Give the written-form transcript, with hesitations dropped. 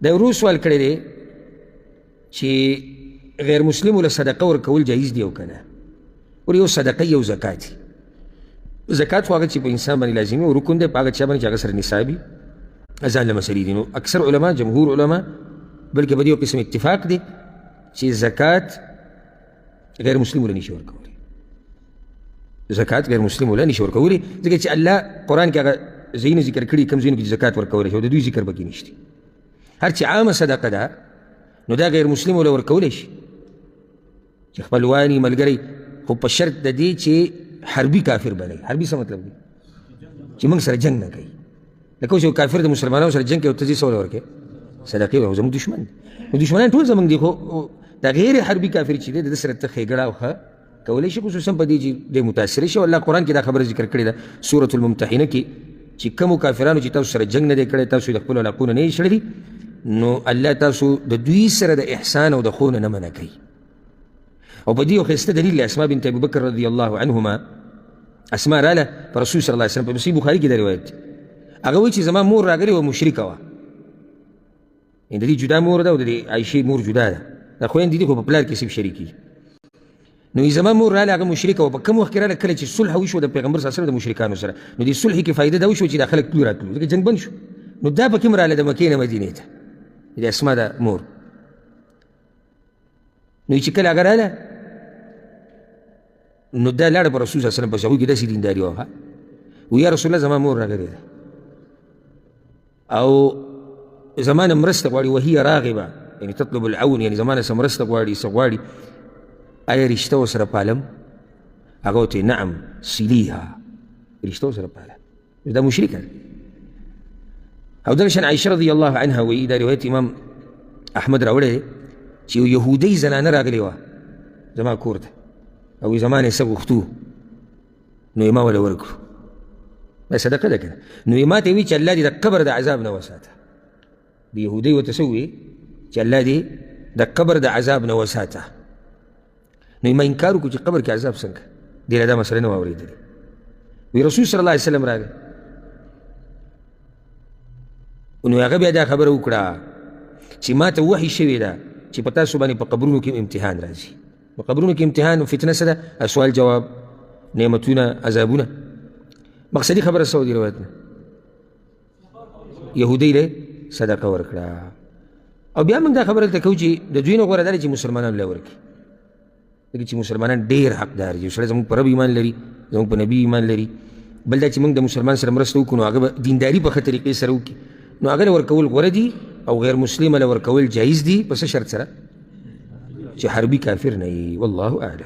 دا ورو سوال کړی دی چې غیر مسلمو له صدقه ورکول جایز دی او که نه. ور یو صدقه یو زکات دی. زکات خو هغه چې په انسان باندې لازمي او رکن دی په هغه چا باندې چې هغه سره نصابي ځان له مسلې دي. نو اکثر علما جمهور علما بلکې په دې یو قسم اتفاق دی چې زکات غیر مسلمو له نشي ورکولی. زکات غیر مسلمو له نشي ورکولی ځکه چې الله قرآن کې هغه ځایونه ذکر کړي کوم ځایونو کې چې زکات ورکولی شي او د دوی ذکر پکې نشته. هر چې عامه صدقه ده نو دا غیر مسلمو له ورکولی شي چې خپلواني ملګری، خو په شرط د دې چې حربي کافر بنئ. حربي څه مطلب دی؟ چې موږ سره جنګ نه کوي. لکه اوس یو کافر د مسلمانانو سره جنګ کوي او ته ځې څه وله ورکوې؟ صدقې او زموږ دشمن دی. نو دشمنان ټول زموږ دي، خو دا غیر حربي کافر چې دی د ده سره ته ښېګړه او ښه کولی شي، خصوصا په دې چې دی متاثره شي. الله قرآن کې دا خبره ذکر کړې ده سورة الممتحنه کې چې کومو کافرانو چې تاسو سره جنګ نه دی کړی، تاسو د خپلو علاقونه نه یې شړلي، نو الله تاسو د دوی سره د احسان او د ښو نه منع کوي. او په دې یو ښایسته دلیل دی. اسماء بنت ابي بکر رضی الله عنهما، اسماء راله په رسول صلی الله علیه وسلم په صحیح بخاري کې دا روایت دی. هغه وایي چې زما مور راغلې وه مشرکه وه، د دې جدا مور ده او د دې عایشې مور جدا ده، دا خویندې دي خو په پلار کې سیب شریکي. نو زما مور راله هغه مشرکه وه. په کوم وخت کې راله کله چې صلح وشو د پیغمبر صلی الله علیه وسلم د مشرکانو سره، نو دې صلح کې فایده دا وشو چې دا خلک تلو راتلو ځکه جنګ بند شو. نو دا په کوم راله د مکې نه مدینې ته د اسما د مور. نو چې کله هغه راله نو دا لاړه په رسول صلی الله علیه وسلم پسې، هغوی کې داسې دینداري وه. و یا رسول الله زما مور راغلې ده او زما نه مرسته غواړي، وهي راغبه یعنې تطلب العون، یعنې زما نه څه مرسته غواړي، څه غواړي، آیا رشته ورسره پالم؟ هغه ورته نعم صلیها، رشته ورسره پاله. دا مشرکه ده. او دغه شان عایشه رضی الله عنها وایي، دا روایت امام احمد راوړی دی چې یو یهودۍ زنانه راغلې وه زما کور ته او زما نه څه غوښتو، نو یې ما وله ورکړو. دا صدقه ده که نه؟ نو یې ما ته وایي چې الله دې د قبر د عذاب نه وساته. د یهودۍ ورته څه ووایي چې الله دې د قبر د عذاب نه وساته. نو ما انکار وکړو چې قبر کې عذاب څنګه؟ دې له دا مسله نه وه اورېدلې. وی رسول صلی الله علیه وسلم راغی، نو هغه بیا دا خبره وکړه چې ما ته وحي شوې ده چې په تاسو باندې په قبرونو کې امتحان راځي. په قبرونو کې امتحان او فتنه څه ده؟ سوال جواب، نعمتونه، عذابونه. مقصدي خبره څه وه دې روایت نه؟ یهودۍ له صدقه ورکړه. او بیا موږ دا خبره دلته کوو چې د دوی نه غوره دا دی چې مسلمانانو له ورکړي، ځکه چې مسلمانان ډېر حقدار دي. یو سړی زموږ په رب ایمان لري، زموږ په نبي ایمان لري. بل دا چې موږ د مسلمان سره مرسته وکړو نو هغه به دینداري په ښه طریقې سره وکړي، نو هغه له ورکول غوره دي. او غیر مسلمه له ورکول جایز دي، په څه شرط سره؟ چې حربي کافر نه وي. والله اعلم.